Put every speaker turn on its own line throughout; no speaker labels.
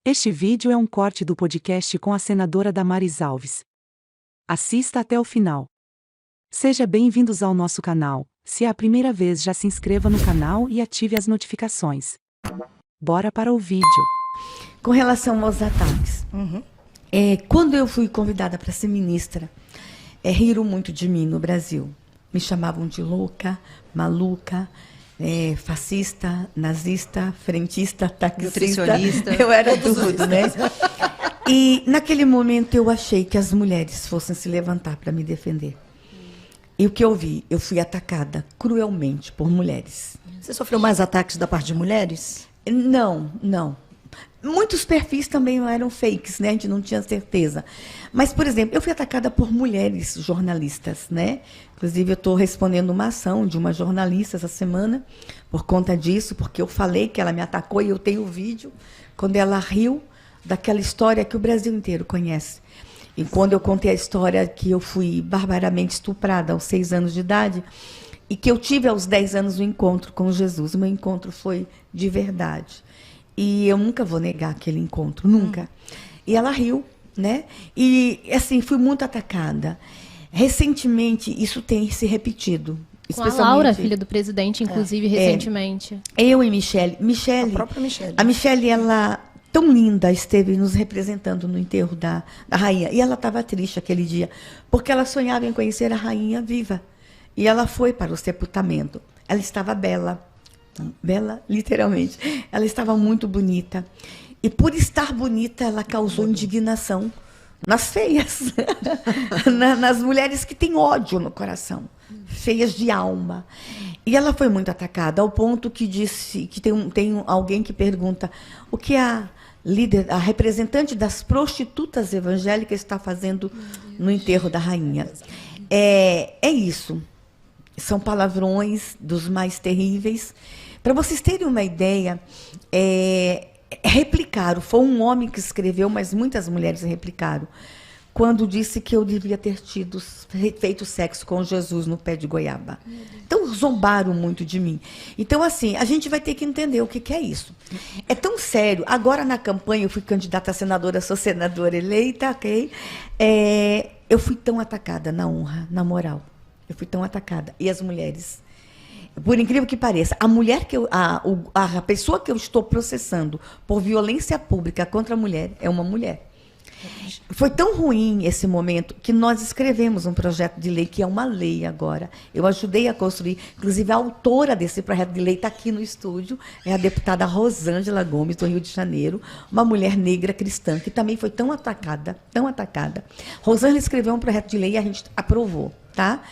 Este vídeo é um corte do podcast com a senadora Damares Alves. Assista até o final. Seja bem-vindos ao nosso canal. Se é a primeira vez, já se inscreva no canal e ative as notificações. Bora para o vídeo.
Com relação aos ataques, quando eu fui convidada para ser ministra, riram muito de mim no Brasil. Me chamavam de louca, maluca, fascista, nazista, frentista, taxista.
Nutricionista.
Eu era tudo, né? E naquele momento eu achei que as mulheres fossem se levantar para me defender. E o que eu vi? Eu fui atacada cruelmente por mulheres.
Você sofreu mais ataques da parte de mulheres?
Não. Muitos perfis também eram fakes, né? A gente não tinha certeza. Mas, por exemplo, eu fui atacada por mulheres jornalistas, né? Inclusive, eu estou respondendo uma ação de uma jornalista essa semana por conta disso, porque eu falei que ela me atacou e eu tenho o vídeo quando ela riu daquela história que o Brasil inteiro conhece. E quando eu contei a história que eu fui barbaramente estuprada aos 6 anos de idade e que eu tive aos 10 anos um encontro com Jesus. O meu encontro foi de verdade. E eu nunca vou negar aquele encontro, nunca. E ela riu, né? E, assim, fui muito atacada. Recentemente, isso tem se repetido.
Com a Laura, filha do presidente, inclusive, recentemente.
Eu e Michele.
A própria Michele.
A Michele, ela, tão linda, esteve nos representando no enterro da rainha. E ela estava triste aquele dia, porque ela sonhava em conhecer a rainha viva. E ela foi para o sepultamento. Ela estava bela. Bela, literalmente. Ela estava muito bonita. E por estar bonita, ela causou indignação nas feias. Nas mulheres que têm ódio no coração. Feias de alma. E ela foi muito atacada, ao ponto que disse que tem alguém que pergunta o que a representante das prostitutas evangélicas está fazendo no enterro da rainha. É isso. São palavrões dos mais terríveis. Para vocês terem uma ideia, replicaram. Foi um homem que escreveu, mas muitas mulheres replicaram, quando disse que eu devia ter feito sexo com Jesus no pé de goiaba. Então, zombaram muito de mim. Então, assim, a gente vai ter que entender o que é isso. É tão sério. Agora, na campanha, eu fui candidata a senadora, sou senadora eleita, ok? Eu fui tão atacada na honra, na moral. Eu fui tão atacada. E as mulheres? Por incrível que pareça, a pessoa que eu estou processando por violência pública contra a mulher é uma mulher. Foi tão ruim esse momento que nós escrevemos um projeto de lei, que é uma lei agora. Eu ajudei a construir, inclusive a autora desse projeto de lei está aqui no estúdio, é a deputada Rosângela Gomes, do Rio de Janeiro, uma mulher negra cristã, que também foi tão atacada, tão atacada. Rosângela escreveu um projeto de lei e a gente aprovou, tá?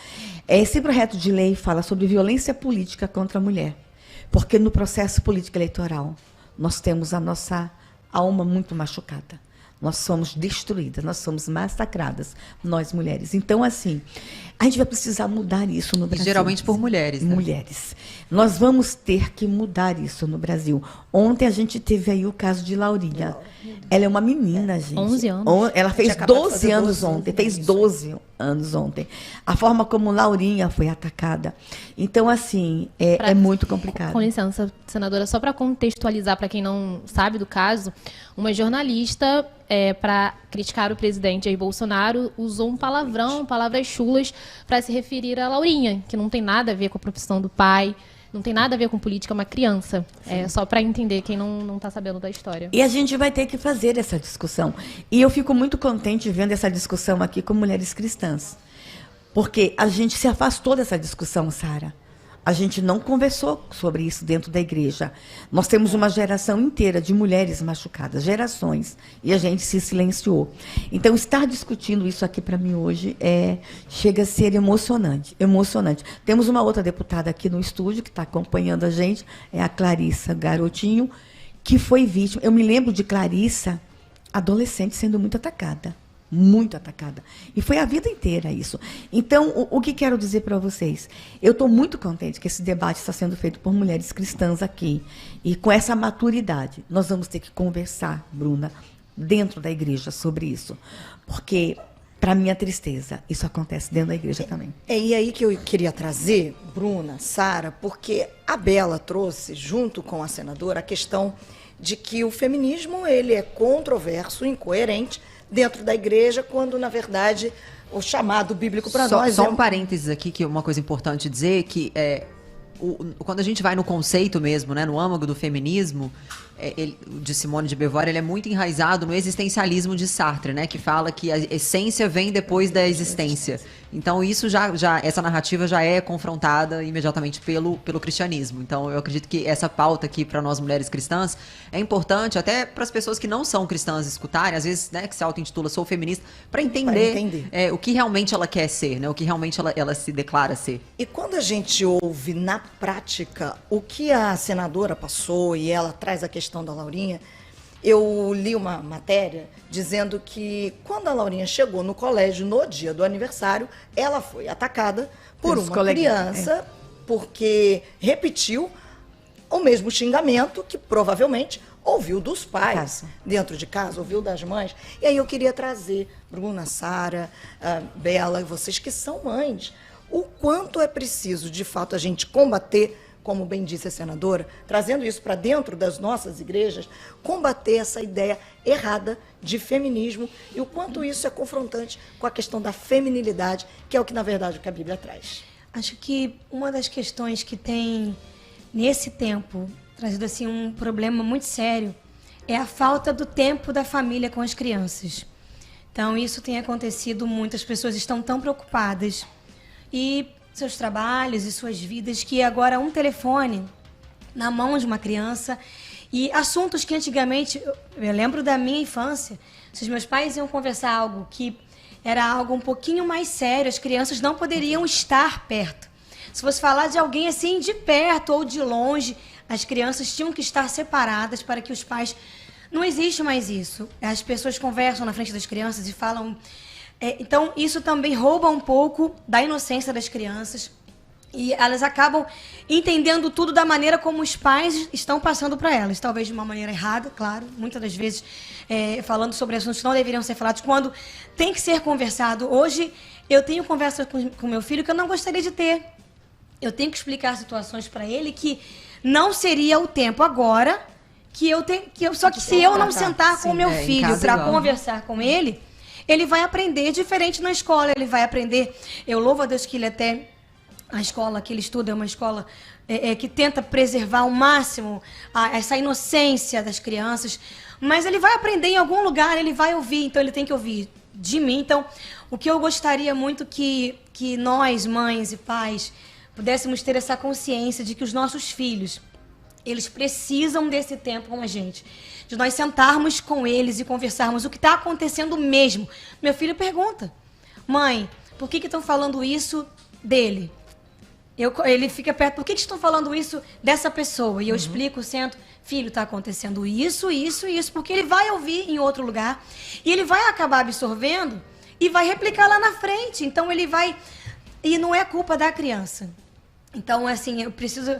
Esse projeto de lei fala sobre violência política contra a mulher, porque no processo político eleitoral nós temos a nossa alma muito machucada. Nós somos destruídas, nós somos massacradas, nós mulheres. Então, assim, a gente vai precisar mudar isso no Brasil.
E geralmente por mulheres, né?
Mulheres. Nós vamos ter que mudar isso no Brasil. Ontem a gente teve aí o caso de Laurinha. Ela é uma menina, gente.
11 anos.
Ela fez 12 anos ontem. Fez 12 anos ontem. A forma como Laurinha foi atacada. Então, assim, é muito complicado.
Com licença, senadora, só para contextualizar, para quem não sabe do caso, uma jornalista, para criticar o presidente Jair Bolsonaro, usou um palavrão, palavras chulas, para se referir a Laurinha, que não tem nada a ver com a profissão do pai, não tem nada a ver com política, é uma criança. Só para entender quem não está sabendo da história.
E a gente vai ter que fazer essa discussão. E eu fico muito contente vendo essa discussão aqui com mulheres cristãs. Porque a gente se afastou dessa discussão, Sara. A gente não conversou sobre isso dentro da igreja. Nós temos uma geração inteira de mulheres machucadas, gerações, e a gente se silenciou. Então, estar discutindo isso aqui para mim hoje chega a ser emocionante, emocionante. Temos uma outra deputada aqui no estúdio que está acompanhando a gente, é a Clarissa Garotinho, que foi vítima. Eu me lembro de Clarissa, adolescente, sendo muito atacada. Muito atacada. E foi a vida inteira isso. Então, o que quero dizer para vocês? Eu estou muito contente que esse debate está sendo feito por mulheres cristãs aqui. E com essa maturidade, nós vamos ter que conversar, Bruna, dentro da igreja sobre isso. Porque, para minha tristeza, isso acontece dentro da igreja também.
E aí que eu queria trazer, Bruna, Sara, porque a Bela trouxe, junto com a senadora, a questão de que o feminismo ele é controverso, incoerente dentro da igreja, quando, na verdade, o chamado bíblico para nós
Só um parênteses aqui, que é uma coisa importante dizer, que quando a gente vai no conceito mesmo, né, no âmago do feminismo, de Simone de Beauvoir, ele é muito enraizado no existencialismo de Sartre, né, que fala que a essência vem depois da existência. Então isso essa narrativa já é confrontada imediatamente pelo cristianismo. Então eu acredito que essa pauta aqui para nós mulheres cristãs é importante até para as pessoas que não são cristãs escutarem, às vezes, né, que se auto-intitula sou feminista, para entender, o que realmente ela quer ser, né, o que realmente ela se declara ser.
E quando a gente ouve na prática o que a senadora passou, e ela traz a questão da Laurinha, eu li uma matéria dizendo que quando a Laurinha chegou no colégio no dia do aniversário, ela foi atacada por uma criança porque repetiu o mesmo xingamento que provavelmente ouviu dos pais dentro de casa, ouviu das mães. E aí eu queria trazer Bruna, Sara, Bela, vocês que são mães, o quanto é preciso, de fato, a gente combater, como bem disse a senadora, trazendo isso para dentro das nossas igrejas, combater essa ideia errada de feminismo e o quanto isso é confrontante com a questão da feminilidade, que é o que, na verdade, o que a Bíblia traz.
Acho que uma das questões que tem, nesse tempo, trazido assim um problema muito sério, é a falta do tempo da família com as crianças. Então, isso tem acontecido muito, as pessoas estão tão preocupadas e seus trabalhos e suas vidas, que agora um telefone na mão de uma criança e assuntos que antigamente, eu lembro da minha infância, se os meus pais iam conversar algo que era algo um pouquinho mais sério, as crianças não poderiam estar perto. Se fosse falar de alguém assim de perto ou de longe, as crianças tinham que estar separadas para que os pais... Não existe mais isso. As pessoas conversam na frente das crianças e falam... Então, isso também rouba um pouco da inocência das crianças e elas acabam entendendo tudo da maneira como os pais estão passando para elas. Talvez de uma maneira errada, claro, muitas das vezes falando sobre assuntos que não deveriam ser falados, quando tem que ser conversado. Hoje, eu tenho conversa com meu filho que eu não gostaria de ter. Eu tenho que explicar situações para ele que não seria o tempo agora, só que se eu não sentar com o meu filho para conversar com ele... Ele vai aprender diferente na escola, ele vai aprender... Eu louvo a Deus que ele até... A escola que ele estuda é uma escola que tenta preservar ao máximo essa inocência das crianças, mas ele vai aprender em algum lugar, ele vai ouvir, então ele tem que ouvir de mim. Então, o que eu gostaria muito que nós, mães e pais, pudéssemos ter essa consciência de que os nossos filhos, eles precisam desse tempo com a gente. De nós sentarmos com eles e conversarmos o que está acontecendo mesmo. Meu filho pergunta, mãe, por que estão falando isso dele? Ele fica perto, por que estão falando isso dessa pessoa? E eu explico, sento, filho, está acontecendo isso, isso e isso, porque ele vai ouvir em outro lugar e ele vai acabar absorvendo e vai replicar lá na frente. Então ele vai... E não é culpa da criança. Então, assim, eu preciso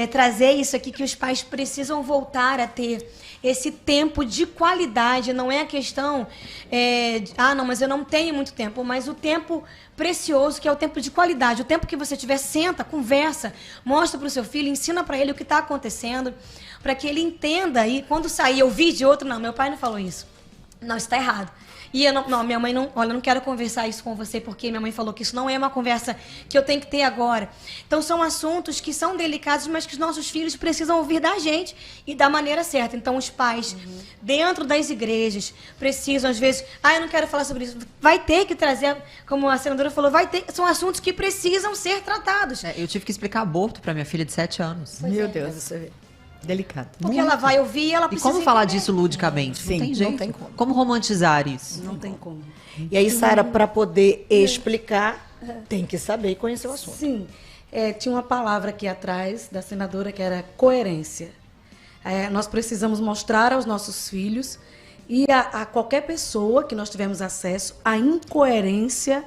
trazer isso aqui, que os pais precisam voltar a ter esse tempo de qualidade. Não é a questão não, mas eu não tenho muito tempo, mas o tempo precioso, que é o tempo de qualidade. O tempo que você tiver, senta, conversa, mostra para o seu filho, ensina para ele o que está acontecendo, para que ele entenda. E quando sair, ouvir de outro, não, meu pai não falou isso. Não, isso está errado. E eu não, minha mãe não, olha, eu não quero conversar isso com você porque minha mãe falou que isso não é uma conversa que eu tenho que ter agora. Então são assuntos que são delicados, mas que os nossos filhos precisam ouvir da gente e da maneira certa. Então os pais, dentro das igrejas, precisam às vezes, eu não quero falar sobre isso. Vai ter que trazer, como a senadora falou, são assuntos que precisam ser tratados.
Eu tive que explicar aborto para minha filha de 7 anos.
Meu Deus, você vê. Delicado.
Porque ela vai ouvir e ela precisa...
E como falar disso ludicamente?
Sim,
não tem jeito.
Não tem como.
Como romantizar isso?
Não tem como. E aí, Sara, para poder explicar, tem que saber e conhecer o assunto.
Sim. Tinha uma palavra aqui atrás da senadora que era coerência. Nós precisamos mostrar aos nossos filhos e a qualquer pessoa que nós tivermos acesso a incoerência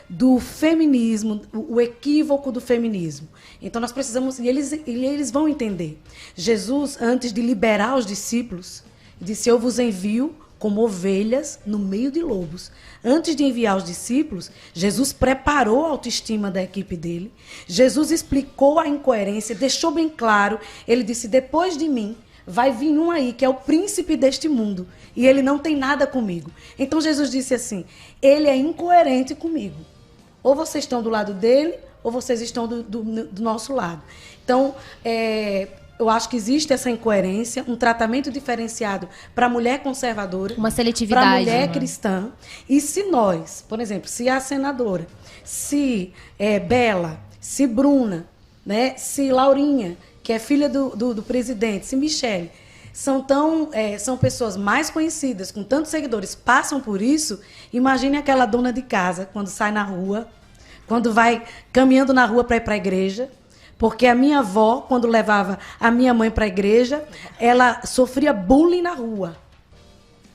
do feminismo, o equívoco do feminismo. Então nós precisamos, e eles vão entender. Jesus, antes de liberar os discípulos, disse: eu vos envio como ovelhas no meio de lobos. Antes de enviar os discípulos, Jesus preparou a autoestima da equipe dele. Jesus explicou a incoerência, deixou bem claro. Ele disse: depois de mim vai vir um aí que é o príncipe deste mundo e ele não tem nada comigo. Então Jesus disse assim, ele é incoerente comigo. Ou vocês estão do lado dele, ou vocês estão do nosso lado. Então, eu acho que existe essa incoerência, um tratamento diferenciado para a mulher conservadora,
Uma seletividade.
para a mulher cristã. E se nós, por exemplo, se a senadora, se Bela, se Bruna, né, se Laurinha, que é filha do presidente, se Michele, são pessoas mais conhecidas, com tantos seguidores, passam por isso, imagine aquela dona de casa, quando sai na rua, quando vai caminhando na rua para ir para a igreja, porque a minha avó, quando levava a minha mãe para a igreja, ela sofria bullying na rua.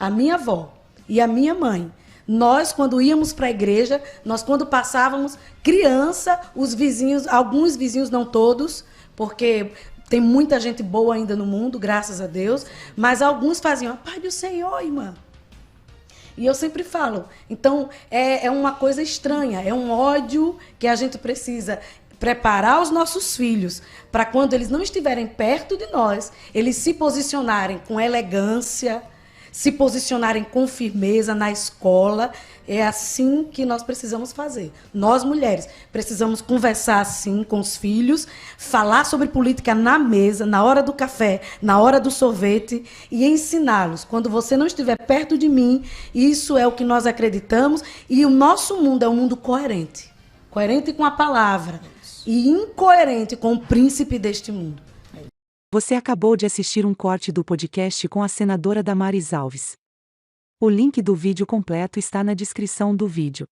A minha avó e a minha mãe. Nós, quando íamos para a igreja, quando passávamos, criança, os vizinhos, alguns vizinhos, não todos, porque tem muita gente boa ainda no mundo, graças a Deus, mas alguns faziam, Pai do Senhor, irmã. E eu sempre falo, então é uma coisa estranha, é um ódio que a gente precisa preparar os nossos filhos para quando eles não estiverem perto de nós, eles se posicionarem com elegância, se posicionarem com firmeza na escola. É assim que nós precisamos fazer. Nós, mulheres, precisamos conversar assim com os filhos, falar sobre política na mesa, na hora do café, na hora do sorvete e ensiná-los. Quando você não estiver perto de mim, isso é o que nós acreditamos e o nosso mundo é um mundo coerente. Coerente com a palavra e incoerente com o príncipe deste mundo.
Você acabou de assistir um corte do podcast com a senadora Damares Alves. O link do vídeo completo está na descrição do vídeo.